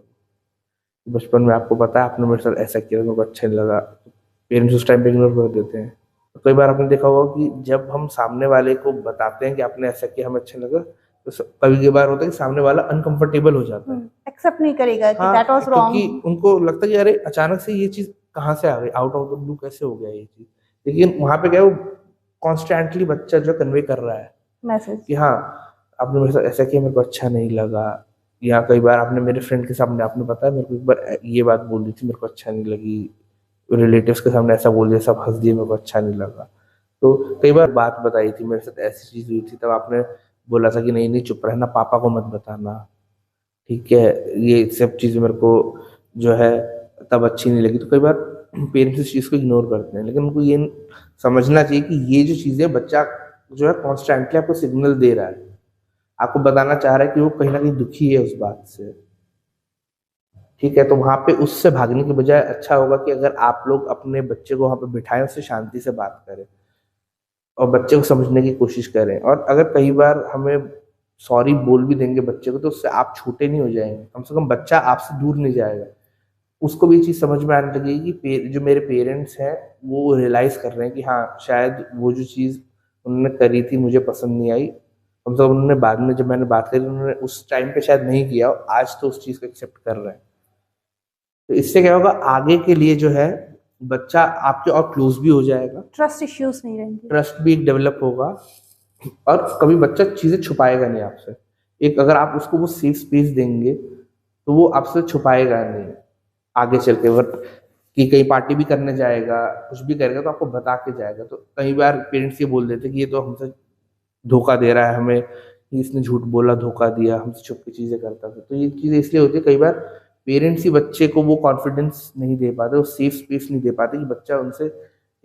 बचपन में आपको पता है आपने मेरे साथ ऐसा किया, मेरे को अच्छा नहीं लगा, पेरेंट्स उस टाइम पे इग्नोर कर देते हैं। तो कई बार आपने देखा होगा कि जब हम सामने वाले को बताते हैं कि आपने ऐसा किया हमें अच्छा लगा, तो कभी कई बार होता है कि सामने वाला अनकंफर्टेबल हो जाता है। एक्सेप्ट नहीं करेगा कि दैट हाँ, वाज क्योंकि रॉन्ग। उनको लगता है कि अरे अचानक से ये चीज कहाँ से आ गई, आउट ऑफ द ब्लू कैसे हो गया ये चीज। लेकिन वहां पे क्या है, वो कॉन्स्टेंटली बच्चा जो कन्वे कर रहा है मैसेज। कि हाँ आपने मेरे साथ ऐसा किया, मेरे को अच्छा नहीं लगा। या कई बार आपने मेरे फ्रेंड के सामने आपने बताया मेरे को एक बार ये बात बोल दी थी, मेरे को अच्छा नहीं लगी, रिलेटिव्स के सामने ऐसा बोल दिया, सब हंस दिए, मेरे को अच्छा नहीं लगा। तो कई बार बात बताई थी मेरे साथ ऐसी चीज हुई थी, तब आपने बोला था कि नहीं नहीं चुप रहना, पापा को मत बताना, ठीक है। ये सब चीज़ मेरे को जो है तब अच्छी नहीं लगी। तो कई बार पेरेंट्स इस चीज़ को इग्नोर करते हैं, लेकिन उनको ये समझना चाहिए कि ये जो चीज़ें बच्चा जो है कॉन्स्टेंटली आपको सिग्नल दे रहा है, आपको बताना चाह रहा है कि वो कहीं ना कहीं दुखी है उस बात से, ठीक है। तो वहां पे उससे भागने के बजाय अच्छा होगा कि अगर आप लोग अपने बच्चे को वहां पे बिठाएं, उससे शांति से बात करें और बच्चे को समझने की कोशिश करें। और अगर कई बार हमें सॉरी बोल भी देंगे बच्चे को, तो उससे आप छोटे नहीं हो जाएंगे, कम से कम बच्चा आपसे दूर नहीं जाएगा। उसको भी ये चीज़ समझ में आने लगेगी कि जो मेरे पेरेंट्स हैं वो रियलाइज़ कर रहे हैं कि हाँ शायद वो जो चीज़ उन्होंने करी थी मुझे पसंद नहीं आई, कम से कम उन्होंने बाद में जब मैंने बात करी उन्होंने उस टाइम पे शायद नहीं किया, आज तो उस चीज़ को एक्सेप्ट कर रहे हैं। तो इससे क्या होगा, आगे के लिए जो है बच्चा आपके और क्लोज भी हो जाएगा, ट्रस्ट इश्यूज नहीं रहेंगे, ट्रस्ट भी डेवलप होगा, और कभी बच्चा चीज़ें छुपाएगा नहीं आपसे। एक अगर आप उसको वो सेफ स्पेस देंगे तो वो आपसे छुपाएगा नहीं आगे चल के। अगर कि कहीं पार्टी भी करने जाएगा, कुछ भी करेगा तो आपको बता के जाएगा। तो कई बार पेरेंट्स ये बोल देते कि ये तो हमसे धोखा दे रहा है हमें, इसने झूठ बोला, धोखा दिया, हमसे छुप के चीज़ें करता था। तो ये चीज़ें इसलिए होती है, कई बार पेरेंट्स ही बच्चे को वो कॉन्फिडेंस नहीं दे पाते, वो सेफ स्पेस नहीं दे पाते कि बच्चा उनसे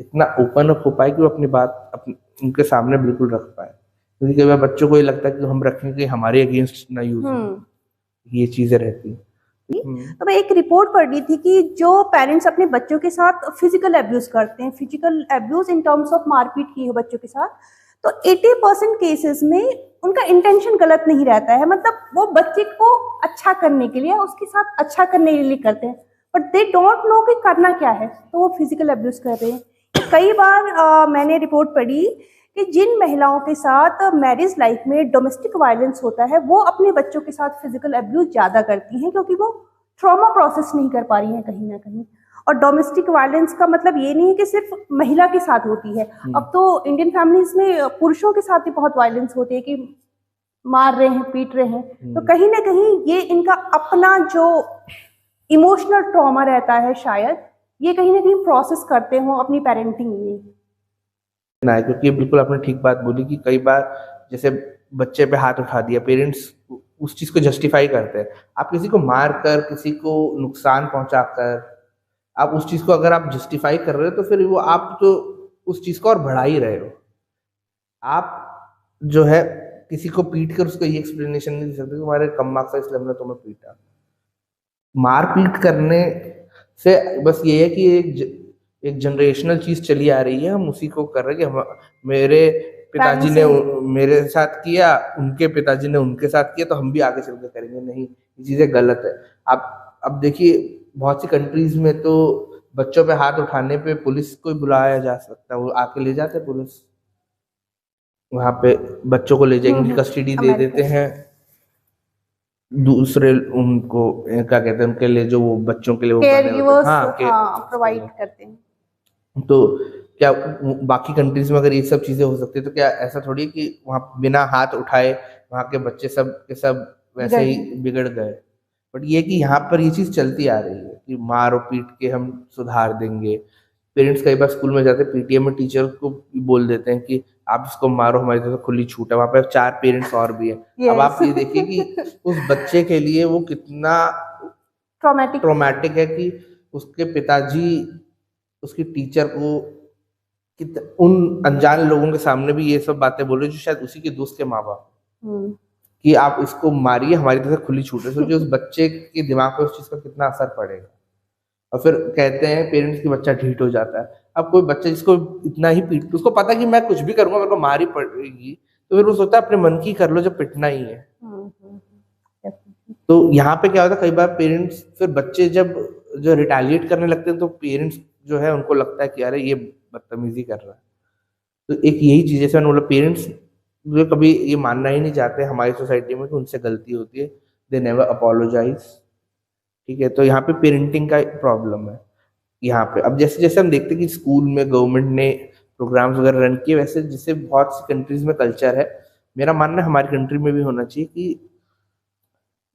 इतना ओपन अप हो पाए कि वो अपनी बात अपने उनके सामने बिल्कुल रख पाए। क्योंकि कई बार बच्चों को ये लगता है कि हम रखेंगे कि हमारे अगेंस्ट ना यूज हो, ये चीजें रहती हैं। तो मैं एक रिपोर्ट पढ़ रही थी कि जो पेरेंट्स अपने बच्चों के साथ फिजिकल अब्यूज करते हैं, physical abuse in terms of मारपीट की हो बच्चों के साथ, तो 80% केसेस में उनका इंटेंशन गलत नहीं रहता है, मतलब वो बच्चे को अच्छा करने के लिए, उसके साथ अच्छा करने के लिए करते हैं, बट दे डोंट नो कि करना क्या है, तो वो फिजिकल अब्यूज कर रहे हैं। कई बार मैंने रिपोर्ट पढ़ी कि जिन महिलाओं के साथ मैरिज लाइफ में डोमेस्टिक वायलेंस होता है वो अपने बच्चों के साथ फिजिकल अब्यूज ज़्यादा करती हैं, क्योंकि वो ट्रॉमा प्रोसेस नहीं कर पा रही हैं कहीं ना कहीं। और डोमेस्टिक वायलेंस का मतलब ये नहीं है कि सिर्फ महिला के साथ होती है, अब तो इंडियन फैमिलीज में पुरुषों के साथ भी बहुत वायलेंस होती है कि मार रहे हैं, पीट रहे हैं। तो कहीं ना कहीं ये इनका अपना जो इमोशनल ट्रॉमा रहता है, शायद ये कहीं ना कहीं प्रोसेस करते हो अपनी पेरेंटिंग में ना है। क्योंकि बिल्कुल आपने ठीक बात बोली कि कई बार जैसे बच्चे पे हाथ उठा दिया, पेरेंट्स उस चीज को जस्टिफाई करते हैं। आप किसी को मार कर, किसी को नुकसान पहुंचा कर, आप उस चीज को अगर आप जस्टिफाई कर रहे हो तो फिर वो आप तो उस चीज को और बढ़ा ही रहे हो। आप जो है किसी को पीट कर उसको ये एक्सप्लेनेशन नहीं दे सकते तुम्हारे कम मार्क्स है इसलिए हमने तुम्हें पीटा। मार पीट करने से बस ये है कि एक एक जनरेशनल चीज चली आ रही है, हम उसी को कर रहे हैं कि हम मेरे पिताजी Parents ने से मेरे साथ किया, उनके पिताजी ने उनके साथ किया, तो हम भी आगे चल के करेंगे। नहीं, ये चीजें गलत है। आप अब देखिए बहुत सी कंट्रीज में तो बच्चों पे हाथ उठाने पे पुलिस को ही बुलाया जा सकता है, वो आके ले जाते हैं पुलिस, वहां पे बच्चों को ले जाएंगे, कस्टडी दे देते अमेरिका हैं दूसरे उनको, क्या कहते हैं, उनके लिए जो वो बच्चों के लिए वो केयर बने होते हैं, गिवर्स हाँ के हाँ प्रोवाइड करते हैं। तो क्या बाकी कंट्रीज में अगर ये सब चीजें हो सकती है, तो क्या ऐसा थोड़ी है कि वहाँ बिना हाथ उठाए वहाँ के बच्चे सब के सब वैसे बिगड़ ही गए। बिगड़ गए? बट ये कि यहाँ पर ये चीज चलती आ रही है कि मार और पीट के हम सुधार देंगे। पेरेंट्स कई बार स्कूल में जाते पीटीएम में टीचर को भी बोल देते हैं कि आप इसको मारो, हमारी तरफ से खुली छूट है। वहाँ पे 4 पेरेंट्स और भी हैं। अब आप यस ये देखिए कि उस बच्चे के लिए वो कितना ट्रॉमेटिक। ट्रॉमेटिक है कि उसके पिताजी उसकी टीचर को उन अनजान लोगों के सामने भी ये सब बातें बोल रहे हैं, जो शायद उसी के दोस्त के माँ बाप, कि आप इसको मारिए, हमारी तरफ से खुली छूट है। सोचिए उस बच्चे के दिमाग पे उस चीज का कितना असर पड़ेगा। और फिर कहते हैं पेरेंट्स की बच्चा ढीठ हो जाता है। अब कोई बच्चा जिसको इतना ही पीट, उसको पता कि मैं कुछ भी करूंगा मेरे को मार ही पड़ेगी, तो फिर वो सोचता है अपने मन की कर लो जब पिटना ही है। तो यहाँ पे क्या होता है, कई बार पेरेंट्स फिर बच्चे जब जो रिटेलिएट करने लगते हैं, तो पेरेंट्स जो है उनको लगता है कि अरे ये बदतमीजी कर रहा है। तो एक यही चीज, जैसे मैंने बोला, पेरेंट्स जो कभी ये मानना ही नहीं चाहते हमारी सोसाइटी में कि उनसे गलती होती है, दे नेवर अपोलोजाइज। ठीक है, तो यहाँ पे पेरेंटिंग का प्रॉब्लम है यहाँ पे। अब जैसे जैसे हम देखते हैं कि स्कूल में गवर्नमेंट ने प्रोग्राम्स वगैरह रन किए, वैसे जैसे बहुत सी कंट्रीज में कल्चर है, मेरा मानना है हमारी कंट्री में भी होना चाहिए कि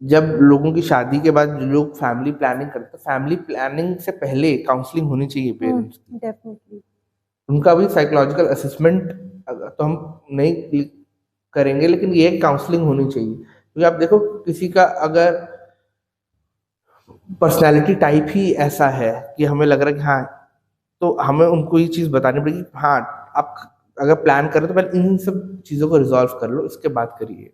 जब लोगों की शादी के बाद जो लोग फैमिली प्लानिंग करते हैं, फैमिली प्लानिंग से पहले काउंसलिंग होनी चाहिए पेरेंट्स की। डेफिनेटली। उनका भी साइकोलॉजिकल असेसमेंट तो हम नहीं करेंगे, लेकिन ये काउंसलिंग होनी चाहिए। क्योंकि आप देखो किसी का अगर पर्सनैलिटी टाइप ही ऐसा है कि हमें लग रहा है कि हाँ, तो हमें उनको ये चीज़ बतानी पड़ेगी, हाँ आप अगर प्लान करें तो पहले इन सब चीज़ों को रिजॉल्व कर लो, इसके बाद करिए।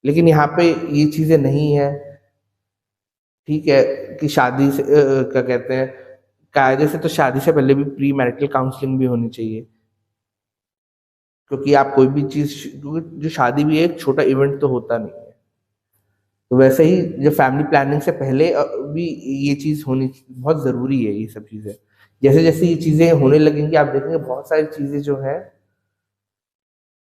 लेकिन यहाँ पे ये चीज़ें नहीं है। ठीक है कि शादी से क्या कहते हैं, कायदे से तो शादी से पहले भी प्री मैरिटल काउंसलिंग भी होनी चाहिए। क्योंकि आप कोई भी चीज़, क्योंकि जो शादी भी है एक छोटा इवेंट तो होता नहीं है, तो वैसे ही जो फैमिली प्लानिंग से पहले भी ये चीज़ होनी बहुत ज़रूरी है। ये सब चीज़ें जैसे जैसे ये चीज़ें होने लगेंगी, आप देखेंगे बहुत सारी चीज़ें जो है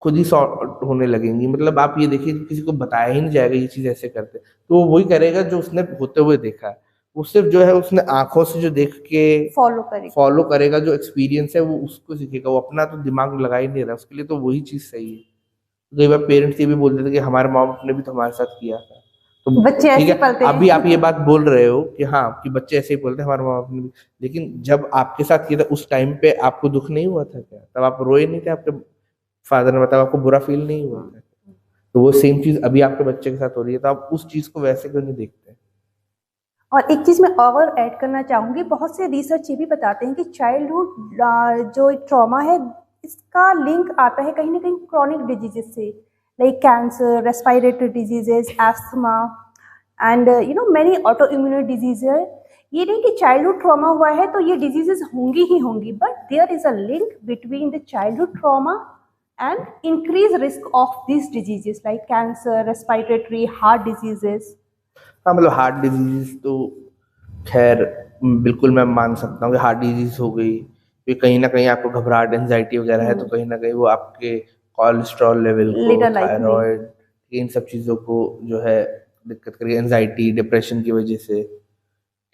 खुद ही सॉर्ट होने लगेंगी। मतलब आप ये देखिए किसी को बताया ही नहीं जाएगा ये चीज़ ऐसे करते, तो वो वही करेगा जो उसने होते हुए देखा है। वो सिर्फ जो है उसने आंखों से जो देख के फॉलो करेगा, जो एक्सपीरियंस है वो उसको सीखेगा, वो अपना तो दिमाग लगा ही नहीं रहा, उसके लिए तो वही चीज़ सही है। कई बार पेरेंट्स ये भी बोल देते कि हमारे माँ बाप ने भी तो हमारे साथ किया था, तो बच्चे ऐसे ठीक ही है पलते अभी आप हैं। ये बात बोल रहे हो कि हाँ कि बच्चे ऐसे ही बोलते हैं हमारे माँ बाप ने भी, लेकिन जब आपके साथ किया था उस टाइम पे आपको दुख नहीं हुआ था क्या? तब आप रोए नहीं थे? आपके फादर ने बताया, आपको बुरा फील नहीं हुआ था? तो वो सेम चीज अभी आपके बच्चे के साथ हो रही है, तो आप उस चीज को वैसे क्यों नहीं देखते? और एक चीज़ मैं और ऐड करना चाहूँगी, बहुत से रिसर्च ये भी बताते हैं कि चाइल्डहुड जो ट्रॉमा है इसका लिंक आता है कहीं ना कहीं क्रॉनिक डिजीजेस से, like cancer, respiratory diseases, asthma and many auto immune diseases. ये नहीं कि चाइल्डहुड ट्रॉमा हुआ है तो ये डिजीजेस होंगी ही होंगी, but there is a link between the childhood trauma and increase risk of this diseases like cancer, respiratory, heart diseases. हाँ मतलब हार्ट डिजीज तो खैर बिल्कुल मैं मान सकता हूँ कि हार्ट डिजीज हो गई, ये कहीं ना कहीं आपको घबराहट, एंजाइटी वगैरह है, तो कहीं ना कहीं वो आपके कोलेस्ट्रॉल लेवल को, लेटर लाइफ में थायराइड, इन सब चीज़ों को जो है दिक्कत करेगी, एंजाइटी डिप्रेशन की वजह से।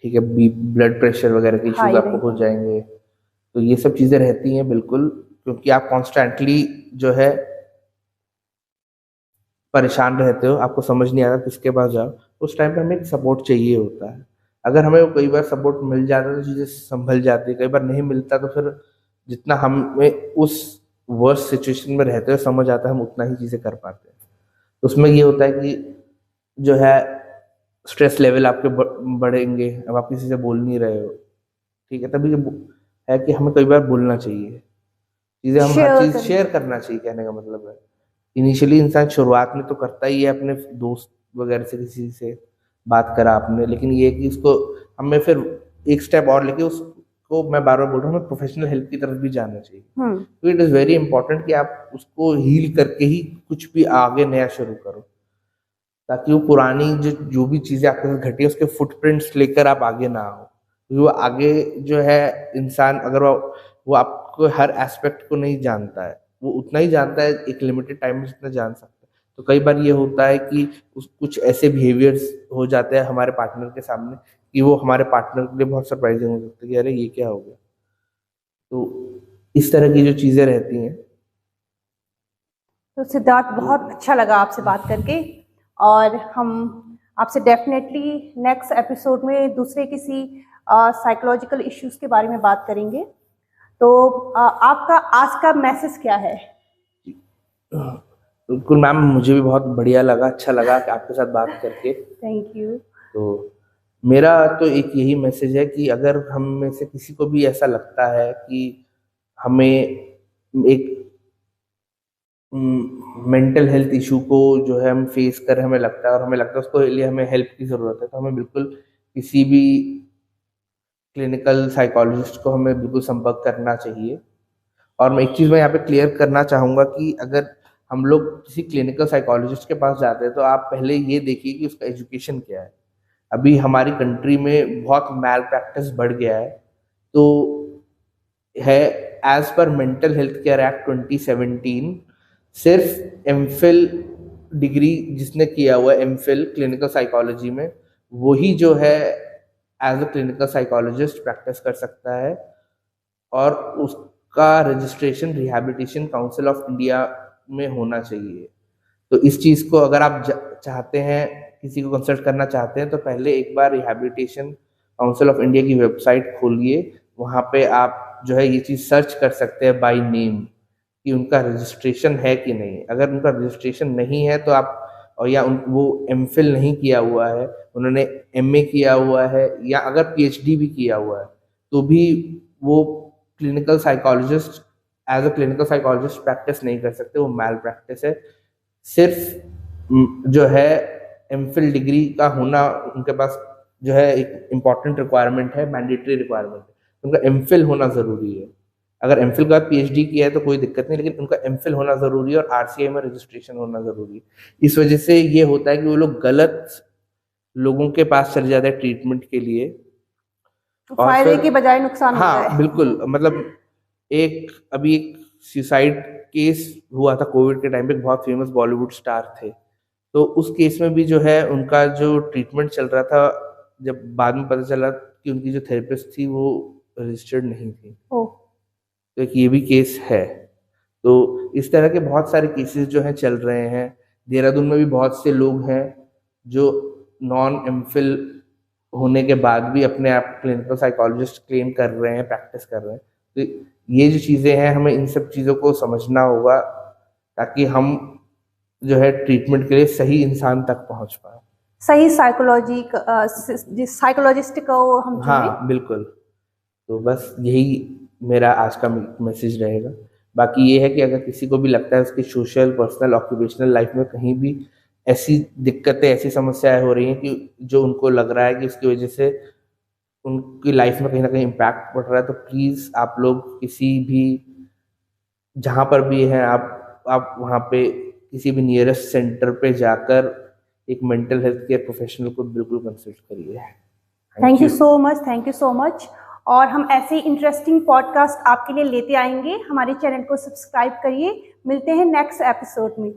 ठीक है, ब्लड प्रेशर वगैरह के इश्यूज हाई आपको हो जाएंगे। तो ये सब चीज़ें रहती हैं बिल्कुल, क्योंकि आप कॉन्स्टेंटली जो है परेशान रहते हो, आपको समझ नहीं आता किसके पास जाओ, उस टाइम पे हमें एक सपोर्ट चाहिए होता है। अगर हमें वो कई बार सपोर्ट मिल जाता है तो चीज़ें संभल जाती है, कई बार नहीं मिलता तो फिर जितना हमें उस वर्स्ट सिचुएशन में रहते हुए समझ आता है हम उतना ही चीज़ें कर पाते हैं। तो उसमें ये होता है कि जो है स्ट्रेस लेवल आपके बढ़ेंगे, अब आप किसी से बोल नहीं रहे हो। ठीक है, तभी है कि हमें कई बार बोलना चाहिए चीज़ें, हम हर चीज़ शेयर करना चाहिए, कहने का मतलब है। इनिशियली इंसान शुरुआत में तो करता ही है अपने दोस्त वगैरह से, किसी से बात करा आपने, लेकिन ये है कि उसको हमें फिर एक स्टेप और लेके उसको उसको मैं बार बार बोल रहा हूँ, हमें प्रोफेशनल हेल्प की तरफ भी जाना चाहिए। तो इट इज़ वेरी इंपॉर्टेंट कि आप उसको हील करके ही कुछ भी आगे नया शुरू करो, ताकि वो पुरानी जो भी चीज़ें आपके साथ घटी है उसके फुटप्रिंट्स लेकर आप आगे ना आओ। क्योंकि वो आगे जो है इंसान, अगर वो आपको हर एस्पेक्ट को नहीं जानता है, वो उतना ही जानता है एक लिमिटेड टाइम में जितना जान सकता है। तो कई बार ये होता है कि कुछ ऐसे बिहेवियर्स हो जाते हैं हमारे पार्टनर के सामने कि वो हमारे पार्टनर के लिए बहुत सरप्राइजिंग हो सकता है कि अरे ये क्या हो गया। तो इस तरह की जो चीज़ें रहती हैं। तो सिद्धार्थ, बहुत अच्छा लगा आपसे बात करके, और हम आपसे डेफिनेटली नेक्स्ट एपिसोड में दूसरे किसी साइकोलॉजिकल इश्यूज के बारे में बात करेंगे। तो आपका आज का मैसेज क्या है? बिल्कुल मैम, मुझे भी बहुत बढ़िया लगा, अच्छा लगा आपके साथ बात करके। Thank you. तो मेरा तो एक यही मैसेज है कि अगर हम में से किसी को भी ऐसा लगता है कि हमें एक मेंटल हेल्थ इशू को जो है हम फेस कर रहे हैं, हमें लगता है, और हमें लगता है उसको लिए हमें हेल्प की ज़रूरत है, तो हमें बिल्कुल किसी भी क्लिनिकल साइकोलॉजिस्ट को हमें बिल्कुल संपर्क करना चाहिए। और मैं एक चीज़ मैं यहाँ पे क्लियर करना चाहूँगा कि अगर हम लोग किसी क्लिनिकल साइकोलॉजिस्ट के पास जाते हैं तो आप पहले ये देखिए कि उसका एजुकेशन क्या है। अभी हमारी कंट्री में बहुत मैल प्रैक्टिस बढ़ गया है। तो है, as per mental health care act 2017 सिर्फ एमफिल डिग्री जिसने किया हुआ है, एमफिल क्लिनिकल साइकोलॉजी में, वही जो है as a clinical psychologist practice कर सकता है, और उसका registration rehabilitation council of India में होना चाहिए। तो इस चीज़ को अगर आप चाहते हैं, किसी को कंसल्ट करना चाहते हैं, तो पहले एक बार रिहैबिलिटेशन काउंसिल ऑफ इंडिया की वेबसाइट खोलिए। वहाँ पे आप जो है ये चीज़ सर्च कर सकते हैं बाय नेम कि उनका रजिस्ट्रेशन है कि नहीं। अगर उनका रजिस्ट्रेशन नहीं है तो आप, और या वो एमफिल नहीं किया हुआ है, उन्होंने एमए किया हुआ है, या अगर पीएचडी भी किया हुआ है, तो भी वो clinical psychologist as a clinical psychologist practice नहीं कर सकते, वो मैल प्रैक्टिस है। सिर्फ जो है एमफिल डिग्री का होना उनके पास जो है एक इम्पॉर्टेंट रिक्वायरमेंट है, मैंडेटरी रिक्वायरमेंट है। उनका एमफिल होना ज़रूरी है। अगर एमफिल के बाद पीएचडी किया है तो कोई दिक्कत नहीं, लेकिन उनका एमफिल होना ज़रूरी है और आरसीआई में रजिस्ट्रेशन होना ज़रूरी है। इस वजह से ये होता है कि वो लोग गलत लोगों के पास चले जाते हैं ट्रीटमेंट के लिए, और फायदे की बजाय नुकसान होता हाँ है। बिल्कुल, मतलब अभी एक सुसाइड केस हुआ था कोविड के टाइम पे, बहुत फेमस बॉलीवुड स्टार थे। तो उस केस में भी जो है उनका जो ट्रीटमेंट चल रहा था, जब बाद में पता चला कि उनकी जो थेरेपिस्ट थी वो रजिस्टर्ड नहीं थी। तो एक ये भी केस है। तो इस तरह के बहुत सारे केसेस जो हैं चल रहे हैं। देहरादून में भी बहुत से लोग हैं जो नॉन एमफिल होने के बाद भी अपने आप क्लिनिकल साइकोलॉजिस्ट क्लेम कर रहे हैं, प्रैक्टिस कर रहे हैं। तो ये जो चीज़ें हैं, हमें इन सब चीज़ों को समझना होगा ताकि हम जो है ट्रीटमेंट के लिए सही इंसान तक पहुंच पाए, सही साइकोलॉजिस्ट को हम चुनें। हाँ बिल्कुल। तो बस यही मेरा आज का मैसेज रहेगा। बाकी ये है कि अगर किसी को भी लगता है उसकी सोशल, पर्सनल, ऑक्यूपेशनल लाइफ में कहीं भी ऐसी दिक्कतें, ऐसी समस्याएं हो रही हैं कि जो उनको लग रहा है कि उसकी वजह से उनकी लाइफ में कहीं ना कहीं इम्पैक्ट पड़ रहा है, तो प्लीज़ आप लोग किसी भी, जहाँ पर भी हैं आप वहाँ पे किसी भी नियरेस्ट सेंटर पे जाकर एक मेंटल हेल्थ केयर प्रोफेशनल को बिल्कुल कंसल्ट करिए। Thank you so much, thank you so much. और हम ऐसे ही इंटरेस्टिंग पॉडकास्ट आपके लिए लेते आएंगे। हमारे चैनल को सब्सक्राइब करिए। मिलते हैं नेक्स्ट एपिसोड में।